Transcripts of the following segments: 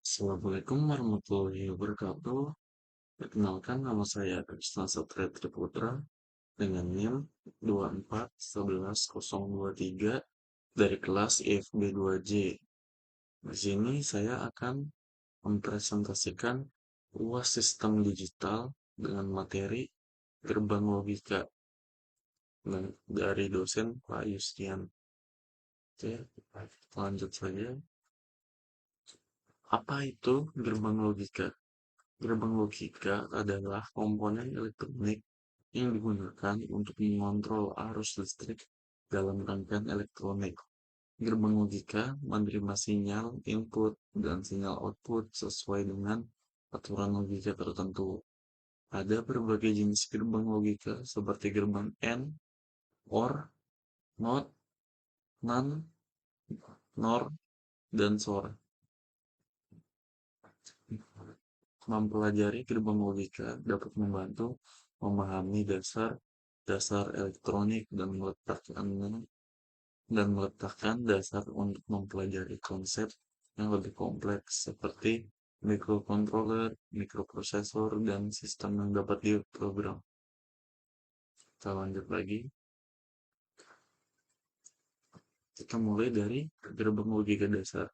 Assalamualaikum warahmatullahi wabarakatuh. Perkenalkan nama saya Krisna Satria Triputra dengan NIM 2411023 dari kelas IFB 2J. Di sini saya akan mempresentasikan UAS sistem digital dengan materi gerbang logika dari dosen Pak Yustian. Oke, lanjut saja. Apa itu gerbang logika? Gerbang logika adalah komponen elektronik yang digunakan untuk mengontrol arus listrik dalam rangkaian elektronik. Gerbang logika menerima sinyal input dan sinyal output sesuai dengan aturan logika tertentu. Ada berbagai jenis gerbang logika seperti gerbang AND, OR, NOT, NaN, NOR, dan SOR. Mempelajari gerbang logika dapat membantu memahami dasar elektronik dan meletakkan dasar untuk mempelajari konsep yang lebih kompleks seperti microcontroller, microprosesor, dan sistem yang dapat diprogram. Kita lanjut lagi. Kita mulai dari gerbang logika dasar.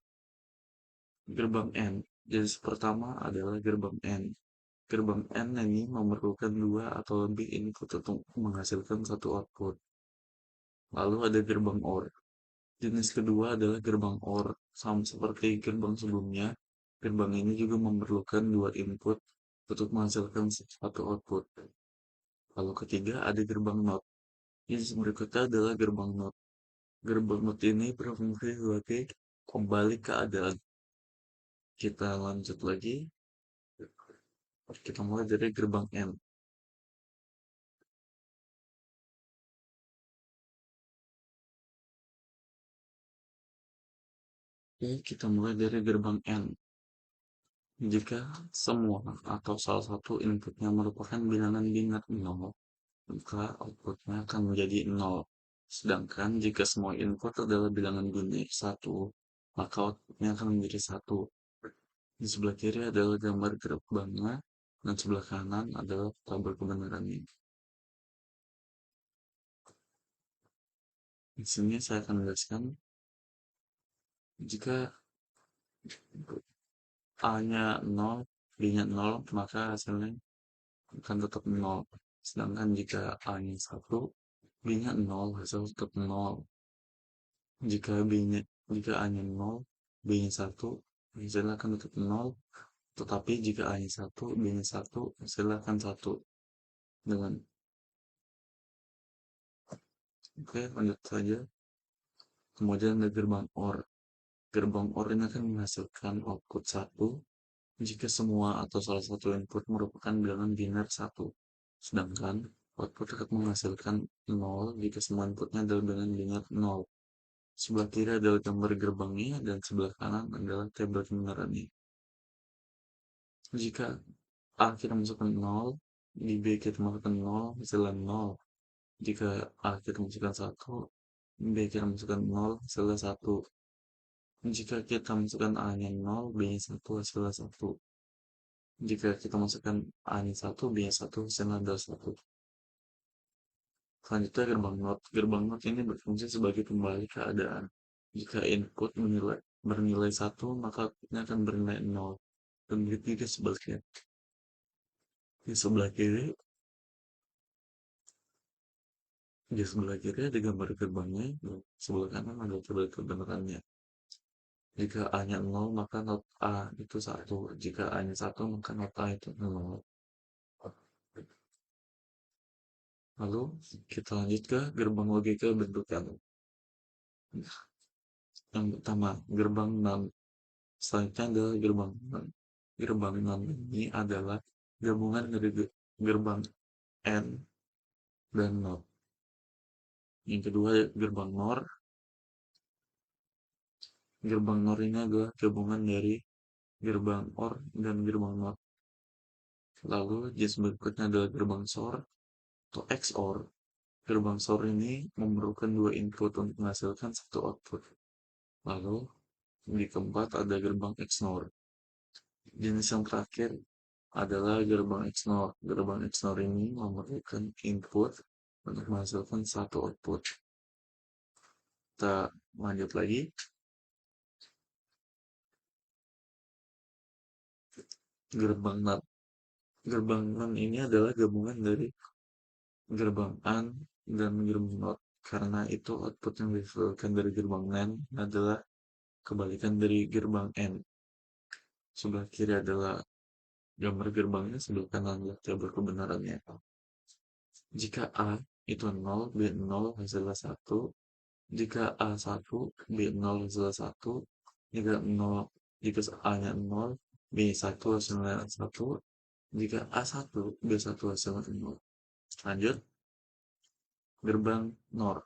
Gerbang AND. Jenis pertama adalah gerbang AND. Gerbang AND ini memerlukan dua atau lebih input untuk menghasilkan satu output. Lalu ada gerbang OR. Jenis kedua adalah gerbang OR. Sama seperti gerbang sebelumnya, gerbang ini juga memerlukan dua input untuk menghasilkan satu output. Lalu ketiga ada gerbang NOT. Jenis berikutnya adalah gerbang NOT. Gerbang NOT ini berfungsi sebagai kembali keadaan. Kita lanjut lagi. Kita mulai dari gerbang N. Oke, kita mulai dari gerbang N. Jika semua atau salah satu inputnya merupakan bilangan biner 0, maka outputnya akan menjadi 0. Sedangkan jika semua input adalah bilangan biner 1, maka outputnya akan menjadi 1. Di sebelah kiri adalah gambar gerbangnya, dan sebelah kanan adalah tabel kebenarannya. Di sini saya akan menjelaskan jika A-nya 0, B-nya 0, maka hasilnya akan tetap 0. Sedangkan jika A-nya 1, B-nya 0, hasil tetap 0. Jika B-nya jika A-nya 0, B-nya 1, hasilnya akan tetap 0. Tetapi jika A-nya 1, B-nya 1, hasilnya akan 1. Dengan Oke, lanjut saja. Kemudian ada gerbang OR. Gerbang OR ini akan menghasilkan output 1 jika semua atau salah satu input merupakan bilangan biner 1. Sedangkan output akan menghasilkan 0 jika semua inputnya adalah bilangan biner 0. Sebelah kiri adalah gambar gerbangnya dan sebelah kanan adalah tabel kebenarannya. Jika A kita masukkan 0, di B kita masukkan 0, hasilnya 0. Jika A kita masukkan 1, B kita masukkan 0, hasilnya 1. Jika kita masukkan A-nya 0, B-nya 1, hasilnya 1. Jika kita masukkan A-nya 1, B-nya 1, hasilnya adalah 1. Selanjutnya gerbang NOT. Gerbang NOT ini berfungsi sebagai kembali keadaan. Jika input bernilai 1, maka outputnya akan bernilai 0. Dan begitu juga sebaliknya. Di sebelah kiri, ada gambar gerbangnya, dan sebelah kanan ada tabel kebenarannya. Jika A-nya 0, maka not A itu 1. Jika A-nya 1, maka not A itu 0. Lalu kita lanjut ke gerbang logika bentukan. Yang pertama, gerbang NaN. Selanjutnya adalah gerbang NaN. Gerbang NaN ini adalah gabungan dari gerbang N dan NOT. Yang kedua, gerbang NOR. Gerbang NOR ini adalah gabungan dari gerbang OR dan gerbang NOT. Lalu jenis berikutnya adalah gerbang SOR atau XOR. Gerbang SOR ini memerlukan dua input untuk menghasilkan satu output. Lalu di keempat ada gerbang XNOR. Jenis yang terakhir adalah gerbang XNOR. Gerbang XNOR ini memerlukan input untuk menghasilkan satu output. Kita lanjut lagi. Gerbang NAT. Gerbang NAT ini adalah gabungan dari gerbang AND dan gerbang NOT. Karena itu output yang dihasilkan dari gerbang NAND adalah kebalikan dari gerbang AND. Sebelah kiri adalah gambar gerbangnya, sebelah kanan adalah tabel kebenarannya. Jika A itu 0, B 0, hasilnya 1. Jika A1, B0 hasilnya 1. Jika 0, jika A-nya 0, B1 hasilnya 1. Jika A1, B1 hasilnya 0. Lanjut, gerbang NOR.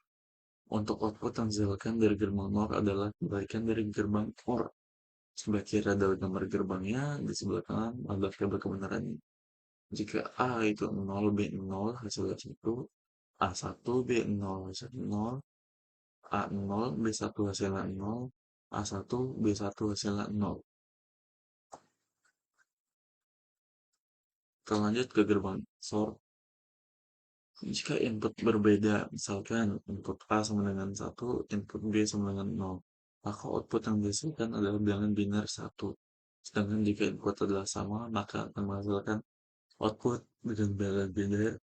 Untuk output yang dihasilkan dari gerbang NOR adalah kebalikan dari gerbang OR. Sebelah kiri adalah gambar gerbangnya, di sebelah kanan adalah tabel kebenarannya. Jika A itu 0, B0 hasilnya 1, A1, B0 hasilnya 0, A0, B1 hasilnya 0, A1, B1 hasilnya 0. Kita lanjut ke gerbang SOR. Jika input berbeda, misalkan input A sama dengan 1, input B sama dengan 0, maka output yang dihasilkan adalah bilangan biner 1. Sedangkan jika input adalah sama, maka akan menghasilkan output dengan bilangan biner.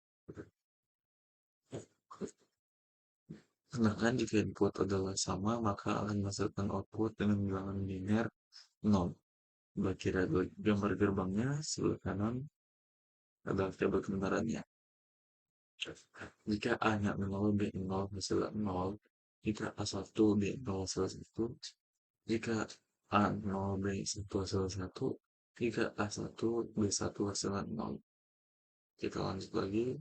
Sedangkan jika input adalah sama, maka akan menghasilkan output dengan bilangan biner 0. Sebelah kiri adalah gambar gerbangnya, sebelah kanan adalah tabel kebenarannya. Jika A-nya 0, B0 hasilnya 0. Jika A1, B0 hasilnya 1. Jika A0, B1 hasilnya 1. Jika A1, B1 hasilnya 0. Kita lanjut lagi.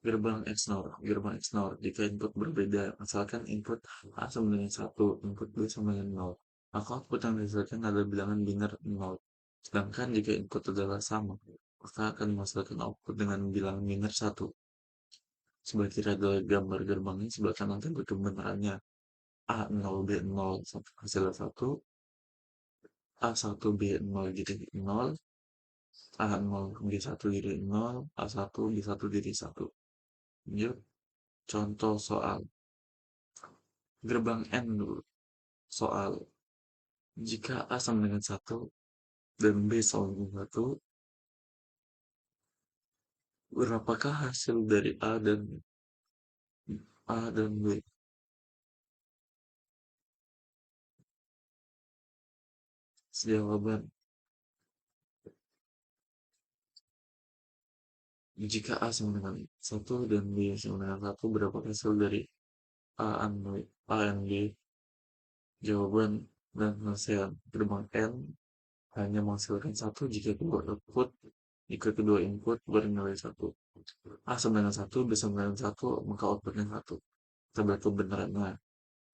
Gerbang XNOR. Gerbang XNOR. Jika input berbeda, misalkan input A sama dengan 1, input B sama dengan 0, maka output yang dihasilkan adalah bilangan biner 0. Sedangkan jika input adalah sama, maka akan menghasilkan output dengan bilangan biner 1. Sebelah kiri adalah gambar gerbangnya, sebelah kanan tabel kebenarannya. A0, B0 hasilnya 1, A1, B0 jadi 0, A0, B1 jadi 0, A1, B1 jadi 1. Yuk, contoh soal. Gerbang N dulu. Soal. Jika A sama dengan 1 dan B sama dengan 1, berapakah hasil dari A dan B? Jawaban. Jika A sama dengan 1 dan B sama dengan 1, berapa hasil dari A dan B? Jawaban dan penyelesaian. Gerbang N hanya menghasilkan 1 jika kedua input bernilai 1. A sama dengan 1, B sama dengan 1, maka outputnya 1. Kita lihat kebenarannya.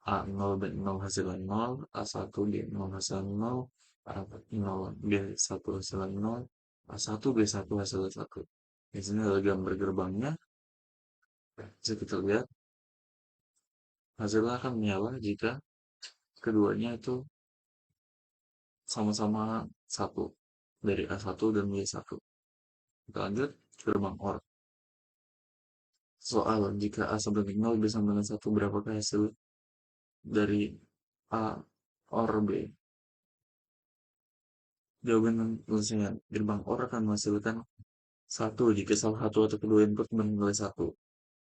A0, B0 hasilnya 0, A1, B0 hasilnya 0, A0, B1 hasilnya 0, A1, B1 hasilnya 1. Di sini ada gambar gerbangnya. Bisa kita lihat hasilnya akan menyala jika keduanya itu sama-sama 1 dari A1 dan B1. Kita lanjut gerbang OR. Soal jika A sama dengan 0, B sama dengan 1, berapakah hasil dari A OR B? Jawaban penyelesaian. Gerbang OR akan menghasilkan 1 jika salah satu atau kedua input bernilai 1.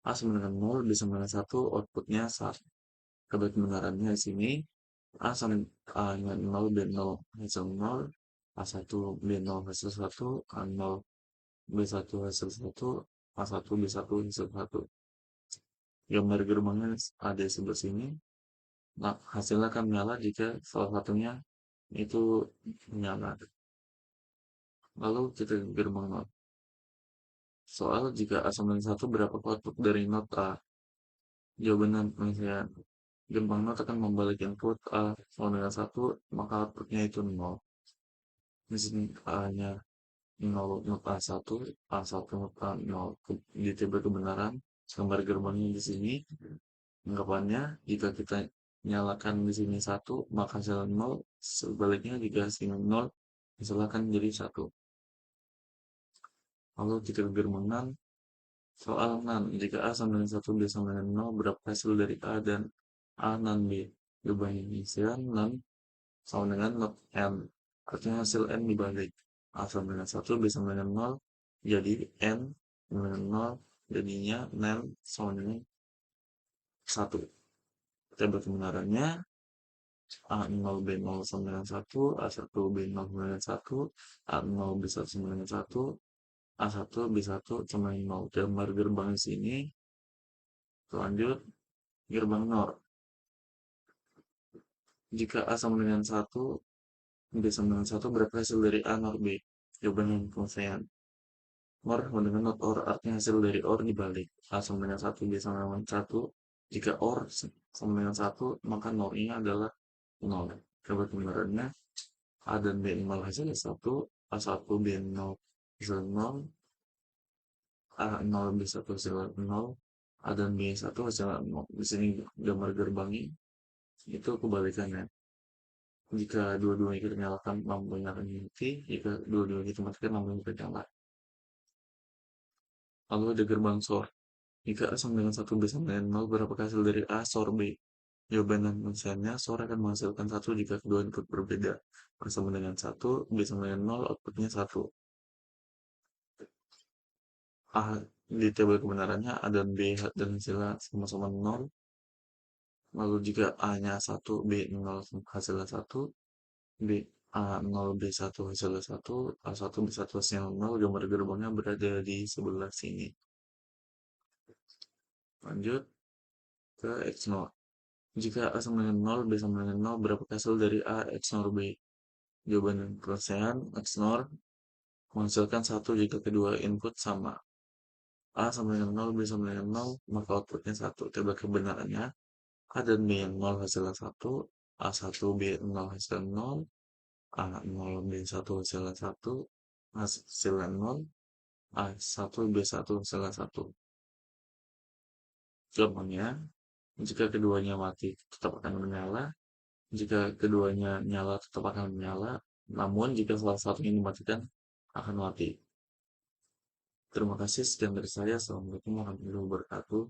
A sama dengan 0, B sama dengan 1, outputnya 1. Kebenarannya di sini A sama A-nya 0, B0 hasil 0, A1, B0 hasil 1, A0, B1 hasil 1, A1, B1 hasil 1. Gambar gerbangnya ada di sebelah sini. Nah, hasilnya akan menyala jika salah satunya itu menyala. Lalu kita gerbang not. Soal jika A sama dengan 1, berapa output dari not A? Jawabannya misalnya gerbang not akan membalik input A sama dengan 1, maka outputnya itu 0. Di sini A-nya 0 not A1, A1 not A0. Di tabel kebenaran, gambar gerbangnya di sini. Anggapannya, jika kita nyalakan di sini satu, maka hasilnya nol. Sebaliknya jika sini nol, misalkan jadi satu. Lalu jika gerbang NAND, soal NAND, jika A sama dengan satu, B sama dengan nol, berapa hasil dari A dan A NAND B? Jawabannya isian NAND sama dengan not N. Artinya hasil N dibalik. A sama dengan satu, B sama dengan nol, jadi N sama dengan nol, jadinya NAND sama dengan satu. Tebak kebenarannya, A0 B0 sama dengan satu, A1 B0 sama dengan satu, A0 B1 sama dengan satu, A1 B1 sama dengan nol. Gambar gerbang di sini. Lanjut, gerbang NOR. Jika A sama dengan satu, B sama dengan satu, berapa hasil dari A NOR B? Jawabannya penyelesaian. NOR sama dengan not OR, artinya hasil dari OR dibalik. A sama dengan satu, B sama dengan satu. Jika OR sama dengan satu, maka NOR-nya adalah nol. Coba kebenarannya, A dan B nol hasilnya satu, A1 B nol hasil nol, A0 B1 hasil nol, A dan B1 hasil nol. Di sini gambar gerbangnya itu kebalikannya. Jika dua-duanya kita nyalakan lampunya akan mati, jika dua-duanya kita matikan lampunya akan nyala. Lalu ada gerbang SOR. Jika A sama dengan satu, B sama dengan nol, berapa hasil dari A SOR B? Jawaban dan penyelesaiannya, SOR akan menghasilkan satu jika kedua input berbeda. A sama dengan satu, B sama dengan nol, outputnya satu. A di tabel kebenarannya A dan B dan hasilnya sama-sama nol. Lalu jika A-nya satu, B nol hasilnya satu, B A0 B1 hasilnya satu, A1 B1 hasilnya nol, gambar gerbangnya berada di sebelah sini. Lanjut ke X 0. Jika A sama dengan nol, B sama dengan nol, berapa hasil dari A X 0 B? Jawaban penyelesaian X 0 menghasilkan satu jika kedua input sama. A sama dengan nol, B sama dengan nol, maka outputnya satu. Tebak kebenarannya, A dan B yang nol hasilnya satu, A1 B nol hasilnya nol, A0 B1 hasilnya satu, hasilnya nol, A1 B1 hasilnya satu. Gampangnya, jika keduanya mati tetap akan menyala, jika keduanya nyala tetap akan menyala, namun jika salah satunya dimatikan akan mati. Terima kasih, sekian dari saya. Assalamualaikum warahmatullahi wabarakatuh.